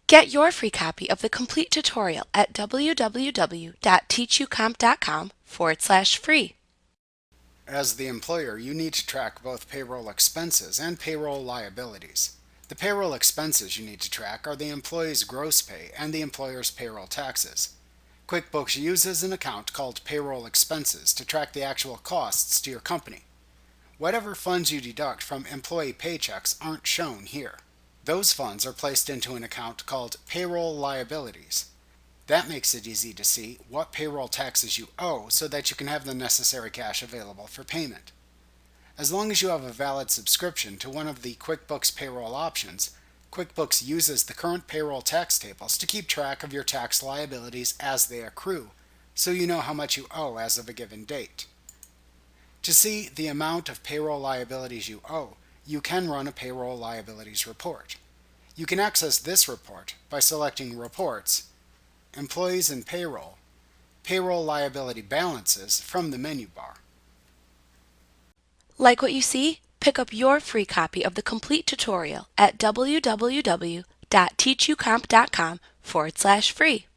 Get your free copy of the complete tutorial at www.teachucomp.com/free. As the employer, you need to track both payroll expenses and payroll liabilities. The payroll expenses you need to track are the employee's gross pay and the employer's payroll taxes. QuickBooks uses an account called Payroll Expenses to track the actual costs to your company. Whatever funds you deduct from employee paychecks aren't shown here. Those funds are placed into an account called Payroll Liabilities. That makes it easy to see what payroll taxes you owe so that you can have the necessary cash available for payment. As long as you have a valid subscription to one of the QuickBooks payroll options, QuickBooks uses the current payroll tax tables to keep track of your tax liabilities as they accrue, so you know how much you owe as of a given date. To see the amount of payroll liabilities you owe, you can run a payroll liabilities report. You can access this report by selecting Reports, Employees and Payroll, Payroll Liability Balances from the menu bar. Like what you see? Pick up your free copy of the complete tutorial at www.teachucomp.com/free.